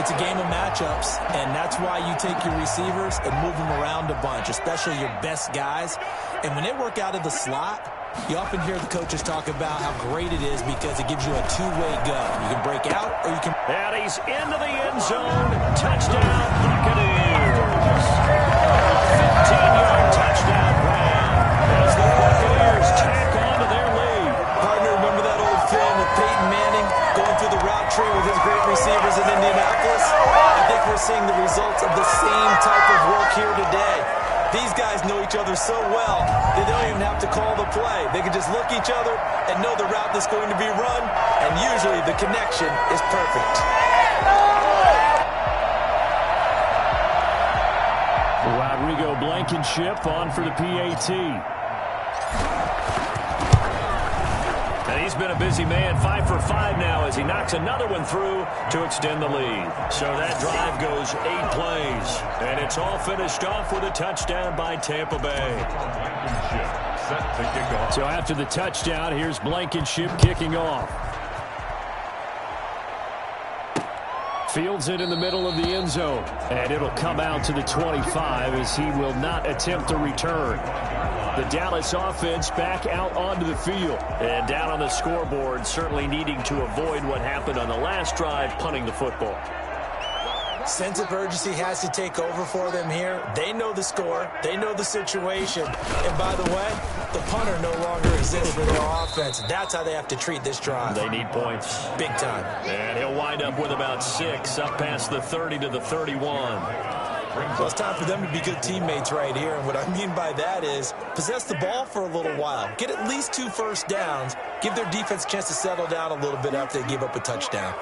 It's a game of matchups, and that's why you take your receivers and move them around a bunch, especially your best guys. And when they work out of the slot, you often hear the coaches talk about how great it is because it gives you a two-way go. You can break out or you can... And he's into the end zone. Touchdown, Buccaneers. 15-yard touchdown grab as the Buccaneers tack on to their lead. Partner, remember that old film with Peyton Manning going through the route tree with his great receivers in Indianapolis? I think we're seeing the results of the same type of work here today. These guys know each other so well, they don't even have to call the play. They can just look each other and know the route that's going to be run, and usually the connection is perfect. Rodrigo Blankenship on for the PAT. And he's been a busy man, 5 for 5 now as he knocks another one through to extend the lead. So that drive goes 8 plays, and it's all finished off with a touchdown by Tampa Bay. Set to kick off. So after the touchdown, here's Blankenship kicking off. Fields it in the middle of the end zone, and it'll come out to the 25 as he will not attempt to return. The Dallas offense back out onto the field. And down on the scoreboard, certainly needing to avoid what happened on the last drive, punting the football. Sense of urgency has to take over for them here. They know the score. They know the situation. And by the way, the punter no longer exists for their offense. That's how they have to treat this drive. They need points. Big time. And he'll wind up with about 6 up past the 30 to the 31. Well, it's time for them to be good teammates right here. And what I mean by that is possess the ball for a little while. Get at least 2 first downs. Give their defense a chance to settle down a little bit after they give up a touchdown.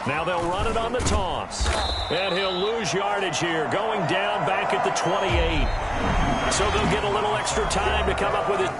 Now they'll run it on the toss. And he'll lose yardage here, going down back at the 28. So they'll get a little extra time to come up with it.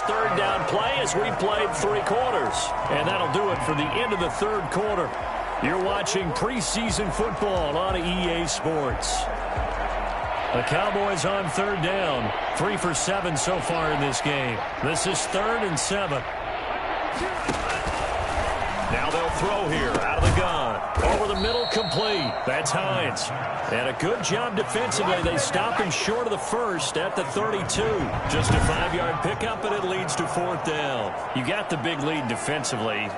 Third down play as we played 3 quarters. And that'll do it for the end of the third quarter. You're watching preseason football on EA Sports. The Cowboys on third down. 3 for 7 so far in this game. This is 3rd and 7. Now they'll throw here out of the gun. Over the middle, complete. That's Hines. And a good job defensively. They stopped him short of the first at the 32. Just a 5-yard pickup, and it leads to 4th down. You got the big lead defensively.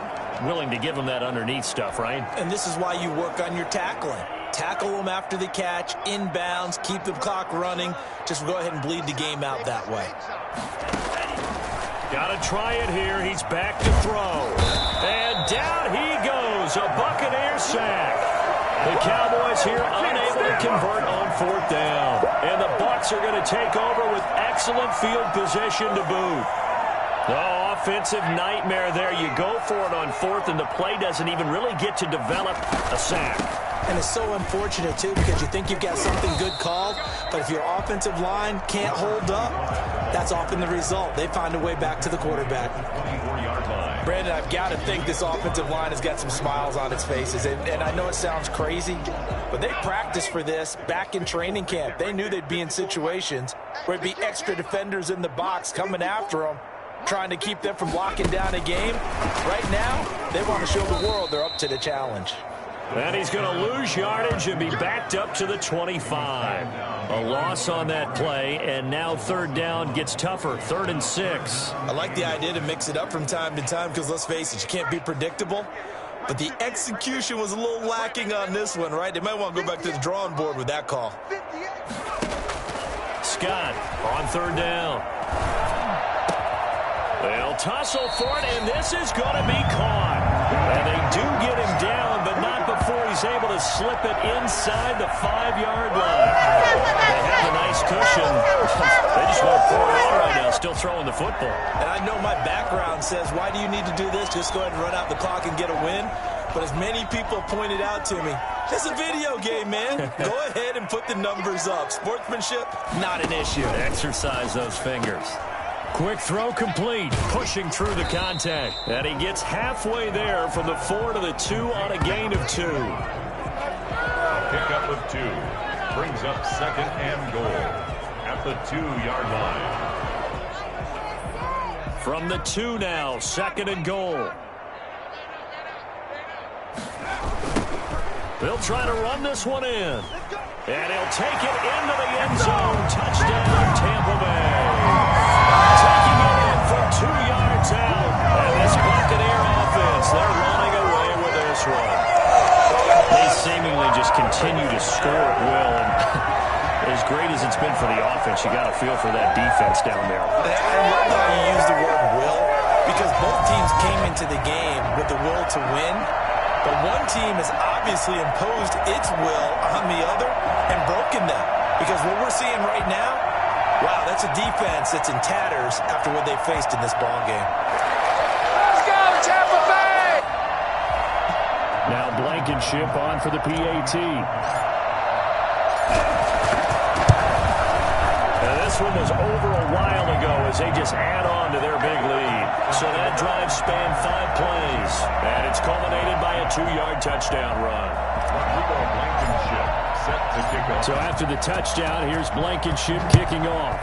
Willing to give them that underneath stuff, right? And this is why you work on your tackling. Tackle them after the catch, inbounds, keep the clock running. Just go ahead and bleed the game out that way. Got to try it here. He's back to throw. And down he goes. A Buccaneer sack. The Cowboys here unable to convert on 4th down. And the Bucs are going to take over with excellent field position to boot. The offensive nightmare there. You go for it on 4th, and the play doesn't even really get to develop a sack. And it's so unfortunate, too, because you think you've got something good called, but if your offensive line can't hold up, that's often the result. They find a way back to the quarterback. Brandon, I've got to think this offensive line has got some smiles on its faces. And I know it sounds crazy, but they practiced for this back in training camp. They knew they'd be in situations where it'd be extra defenders in the box coming after them, trying to keep them from locking down a game. Right now, they want to show the world they're up to the challenge. And he's going to lose yardage and be backed up to the 25. A loss on that play, and now 3rd down gets tougher. 3rd and 6. I like the idea to mix it up from time to time because, let's face it, you can't be predictable. But the execution was a little lacking on this one, right? They might want to go back to the drawing board with that call. Scott on 3rd down. They'll tussle for it, and this is going to be caught. And they do get him down, but not before he's able to slip it inside the 5-yard line. They have a nice cushion. They just won't pour it on right now, still throwing the football. And I know my background says, why do you need to do this? Just go ahead and run out the clock and get a win. But as many people pointed out to me, it's a video game, man. Go ahead and put the numbers up. Sportsmanship, not an issue. Exercise those fingers. Quick throw complete, pushing through the contact. And he gets halfway there from the 4 to the 2 on a gain of 2. A pickup of 2. Brings up 2nd and goal at the 2-yard line. From the 2 now, 2nd and goal. They'll try to run this one in. And he'll take it into the end zone. Touchdown, Tampa Bay. Taking it in from 2 yards out. And this Buccaneer offense, they're running away with this one. They seemingly just continue to score at will. And as great as it's been for the offense, you got to feel for that defense down there. I love how you use the word will, because both teams came into the game with the will to win. But one team has obviously imposed its will on the other and broken them. Because what we're seeing right now, wow, that's a defense that's in tatters after what they faced in this ballgame. Let's go, Tampa Bay! Now Blankenship on for the PAT. And this one was over a while ago as they just add on to their big lead. So that drive spanned 5 plays. And it's culminated by a 2-yard touchdown run. Blankenship set to kick off. So after the touchdown, here's Blankenship kicking off.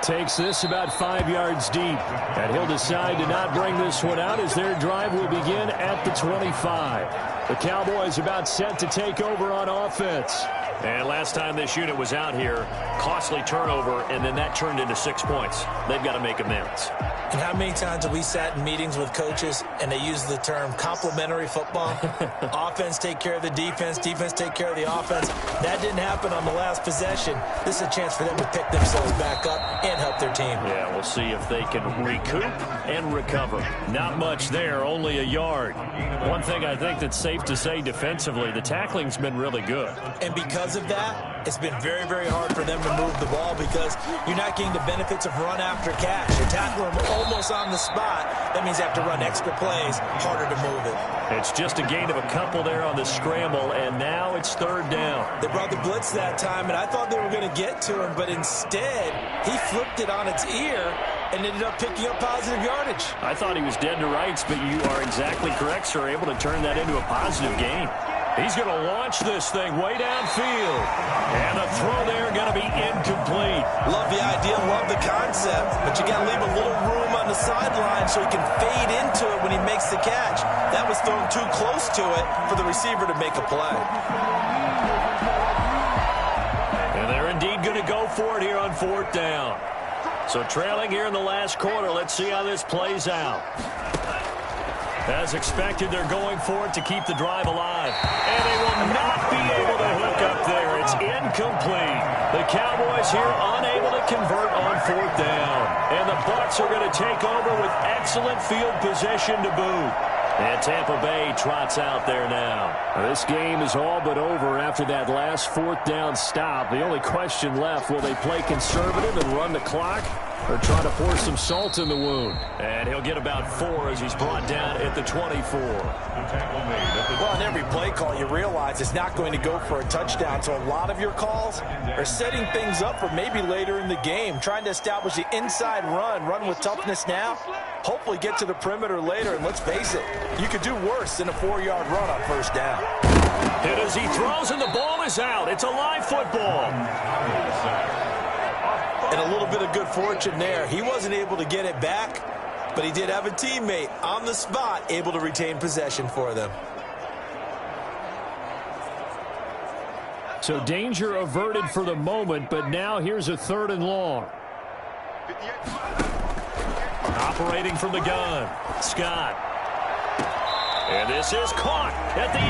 Takes this about 5 yards deep. And he'll decide to not bring this one out as their drive will begin at the 25. The Cowboys about set to take over on offense. And last time this unit was out here, costly turnover, and then that turned into 6 points. They've got to make amends. And how many times have we sat in meetings with coaches and they use the term complementary football? Offense take care of the defense, defense take care of the offense. That didn't happen on the last possession. This is a chance for them to pick themselves back up and help their team. Yeah, we'll see if they can recoup and recover. Not much there, only a yard. One thing I think that's safe to say defensively, the tackling's been really good. And because of that, it's been very, very hard for them to move the ball because you're not getting the benefits of run after catch. You're tackling them almost on the spot. That means you have to run extra plays, harder to move it. It's just a gain of a couple there on the scramble, and now it's 3rd down. They brought the blitz that time, and I thought they were going to get to him, but instead, he flipped it on its ear and ended up picking up positive yardage. I thought he was dead to rights, but you are exactly correct, sir. Able to turn that into a positive gain. He's going to launch this thing way downfield. And the throw there going to be incomplete. Love the idea, love the concept, but you got to leave a little room on the sideline so he can fade into it when he makes the catch. That was thrown too close to it for the receiver to make a play. And they're indeed going to go for it here on 4th down. So trailing here in the last quarter, let's see how this plays out. As expected, they're going for it to keep the drive alive. And they will not be able to hook up there. It's incomplete. The Cowboys here unable to convert on 4th down. And the Bucs are going to take over with excellent field position to boot. And Tampa Bay trots out there now. This game is all but over after that last 4th down stop. The only question left, will they play conservative and run the clock, or try to pour some salt in the wound? And he'll get about 4 as he's brought down at the 24. Well, on every play call, you realize it's not going to go for a touchdown. So a lot of your calls are setting things up for maybe later in the game, trying to establish the inside run with toughness now, hopefully get to the perimeter later. And let's face it, you could do worse than a 4-yard run on 1st down. Hit as he throws, and the ball is out. It's a live football. And a little bit of good fortune there. He wasn't able to get it back, but he did have a teammate on the spot able to retain possession for them. So danger averted for the moment, but now here's a 3rd and long. Operating from the gun, Scott. And this is caught at the 8.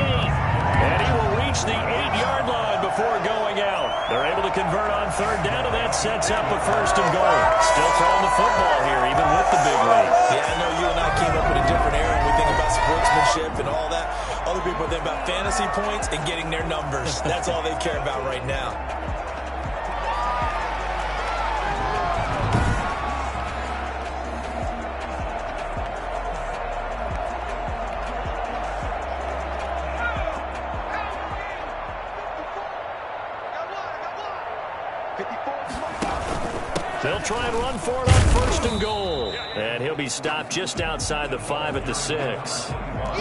And he will reach the 8-yard line before going out. They're able to convert on 3rd down, and that sets up a 1st and goal. Still throwing the football here, even with the big lead. Yeah, I know you and I came up in a different era. We think about sportsmanship and all that. Other people think about fantasy points and getting their numbers. That's all they care about right now. They'll try and run for it on 1st and goal. And he'll be stopped just outside the 5 at the 6.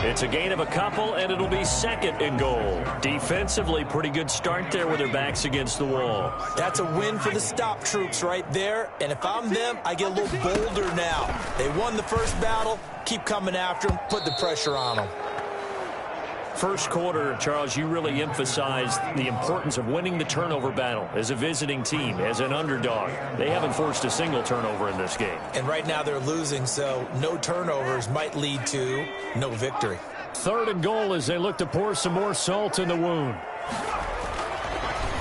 It's a gain of a couple, and it'll be 2nd and goal. Defensively, pretty good start there with their backs against the wall. That's a win for the stop troops right there. And if I'm them, I get a little bolder now. They won the first battle. Keep coming after them. Put the pressure on them. First quarter, Charles, you really emphasized the importance of winning the turnover battle as a visiting team, as an underdog. They haven't forced a single turnover in this game. And right now they're losing, so no turnovers might lead to no victory. 3rd and goal as they look to pour some more salt in the wound.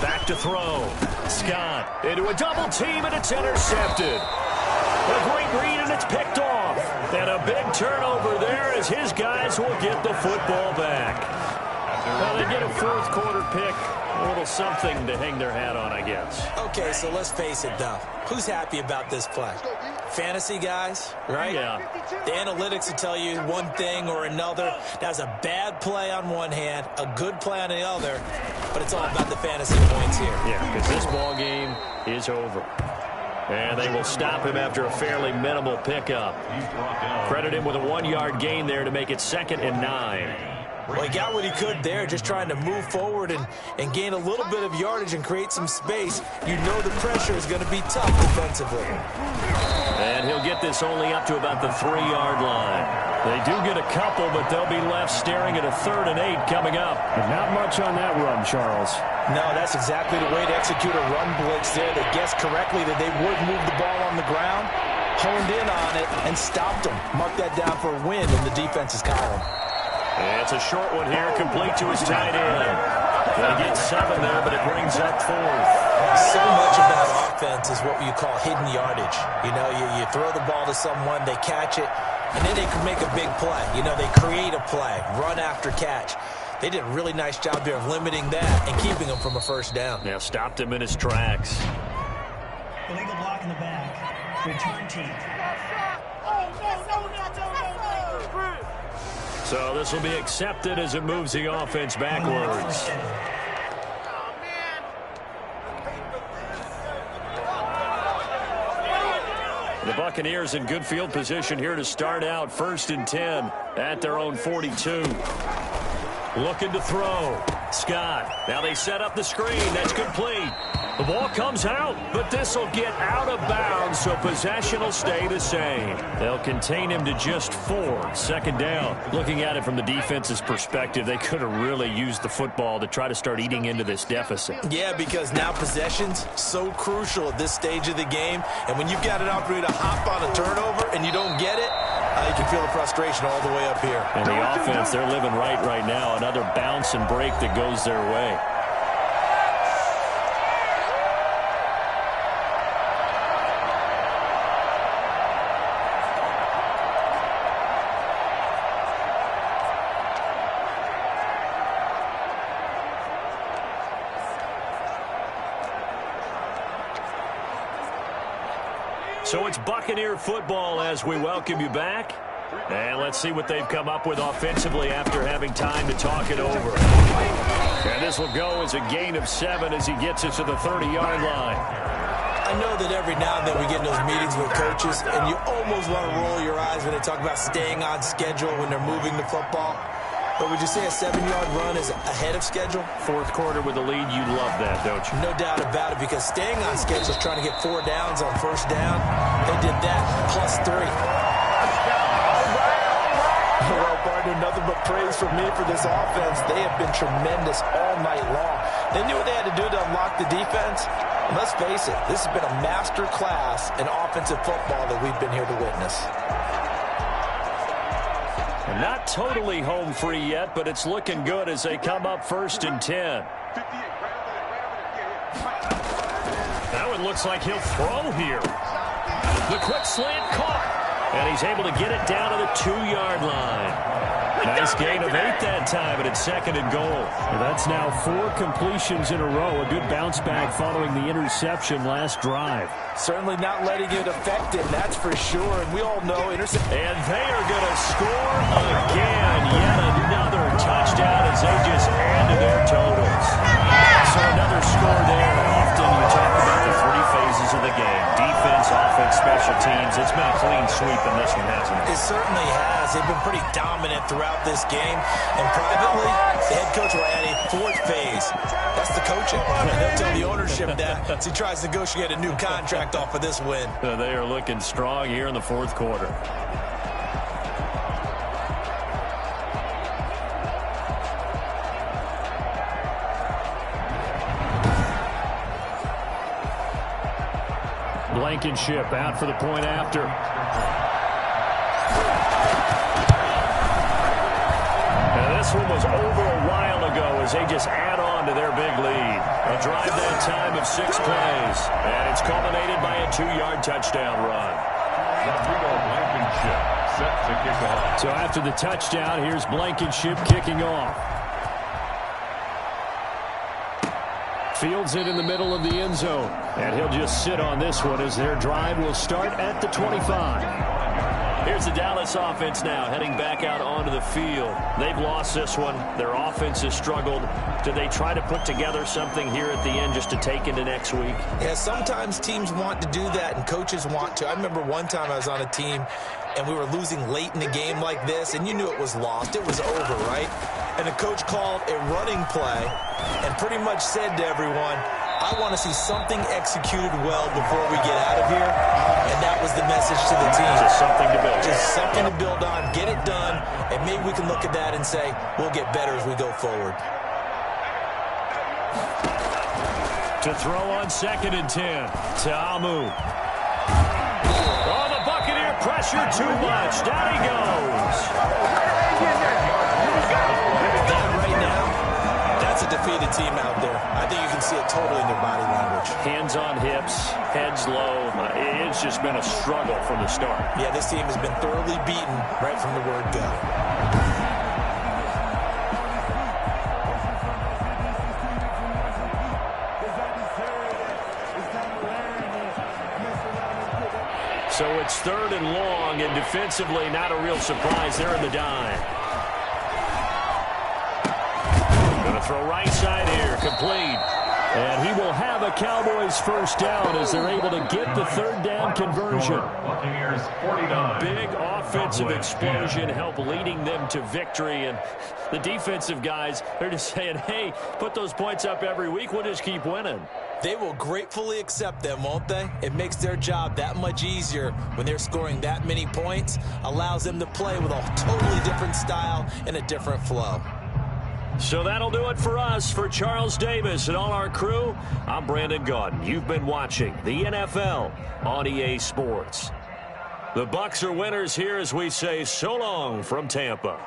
Back to throw. Scott into a double team, and it's intercepted. A great read, and it's picked off. And a big turnover there as his guys will get the football back. Well, they get a 4th quarter pick. A little something to hang their hat on, I guess. Okay, so let's face it, though. Who's happy about this play? Fantasy guys, right? Yeah. The analytics will tell you one thing or another. That's a bad play on one hand, a good play on the other, but it's all about the fantasy points here. Yeah, because this ball game is over. And they will stop him after a fairly minimal pickup. Credit him with a 1-yard gain there to make it 2nd and 9. Well, he got what he could there, just trying to move forward and gain a little bit of yardage and create some space. You know the pressure is going to be tough defensively. And he'll get this only up to about the 3-yard line. They do get a couple, but they'll be left staring at a 3rd and 8 coming up. But not much on that run, Charles. No, that's exactly the way to execute a run blitz there. They guessed correctly that they would move the ball on the ground, honed in on it, and stopped them. Mark that down for a win in the defense's column. And it's a short one here, complete to his tight end. They get 7 there, but it brings up 4th. So much of that offense is what you call hidden yardage. You know, you throw the ball to someone, they catch it, and then they can make a big play. You know, they create a play, run after catch. They did a really nice job there of limiting that and keeping him from a 1st down. Now stopped him in his tracks. Illegal block in the back. Return team. So this will be accepted as it moves the offense backwards. The Buccaneers in good field position here to start out 1st and 10 at their own 42. Looking to throw. Scott. Now they set up the screen. That's complete. The ball comes out, but this will get out of bounds, so possession will stay the same. They'll contain him to just 4. Second down. Looking at it from the defense's perspective, they could have really used the football to try to start eating into this deficit. Yeah, because now possession's so crucial at this stage of the game. And when you've got an opportunity to hop on a turnover and you don't get it, you can feel the frustration all the way up here. And the offense, they're living right now. Another bounce and break that goes their way. So it's Buccaneer football as we welcome you back. And let's see what they've come up with offensively after having time to talk it over. And this will go as a gain of 7 as he gets it to the 30-yard line. I know that every now and then we get in those meetings with coaches, and you almost want to roll your eyes when they talk about staying on schedule when they're moving the football. But would you say a 7-yard run is ahead of schedule? Fourth quarter with the lead, you love that, don't you? No doubt about it, because staying on schedule is trying to get 4 downs on first down. They did that plus 3. Well, partner, nothing but praise from me for this offense. They have been tremendous all night long. They knew what they had to do to unlock the defense. And let's face it, this has been a master class in offensive football that we've been here to witness. And not totally home free yet, but it's looking good as they come up 1st and 10. That one looks like he'll throw here. The quick slant caught. And he's able to get it down to the 2-yard line. Nice gain of 8 that time, and it's 2nd and goal. Well, that's now 4 completions in a row. A good bounce back following the interception last drive. Certainly not letting it affect him, that's for sure. And we all know interception. And they are going to score again. Yet another touchdown as they just add to their totals. So another score there. Often you talk about the 3 phases of the game. Defense, offense, special teams. It's been a clean sweep in this one, hasn't it? It certainly has. They've been pretty dominant throughout this game. And privately, the head coach will add a 4th phase. That's the coaching. And they'll tell the ownership that as he tries to negotiate a new contract off of this win. They are looking strong here in the 4th quarter. Blankenship out for the point after. And this one was over a while ago as they just add on to their big lead. A drive that time of 6 plays. And it's culminated by a 2-yard touchdown run. Blankenship set to kick off. So after the touchdown, here's Blankenship kicking off. Fields it in the middle of the end zone. And he'll just sit on this one as their drive will start at the 25. Here's the Dallas offense now heading back out onto the field. They've lost this one. Their offense has struggled. Do they try to put together something here at the end just to take into next week? Yeah, sometimes teams want to do that and coaches want to. I remember one time I was on a team and we were losing late in the game like this, and you knew it was lost. It was over, right? And the coach called a running play and pretty much said to everyone, I want to see something executed well before we get out of here. And that was the message to the team. Just something to build. Just something to build on, get it done, and maybe we can look at that and say, we'll get better as we go forward. To throw on 2nd and 10. Ta'amu. Oh, the Buccaneer pressure too much. Down he goes. That right now, that's a defeated team out there. I think you can see it totally in their body language. Hands on hips, heads low. It's just been a struggle from the start. Yeah, this team has been thoroughly beaten right from the word go. So it's 3rd and long, and defensively not a real surprise. They're in the dime. Going to throw right side here, complete. And he will have a Cowboys first down as they're able to get the third down conversion. Buccaneers 49. Big offensive explosion help leading them to victory. And the defensive guys, they're just saying, hey, put those points up every week. We'll just keep winning. They will gratefully accept them, won't they? It makes their job that much easier when they're scoring that many points. Allows them to play with a totally different style and a different flow. So that'll do it for us. For Charles Davis and all our crew, I'm Brandon Gaudin. You've been watching the NFL on EA Sports. The Bucs are winners here as we say so long from Tampa.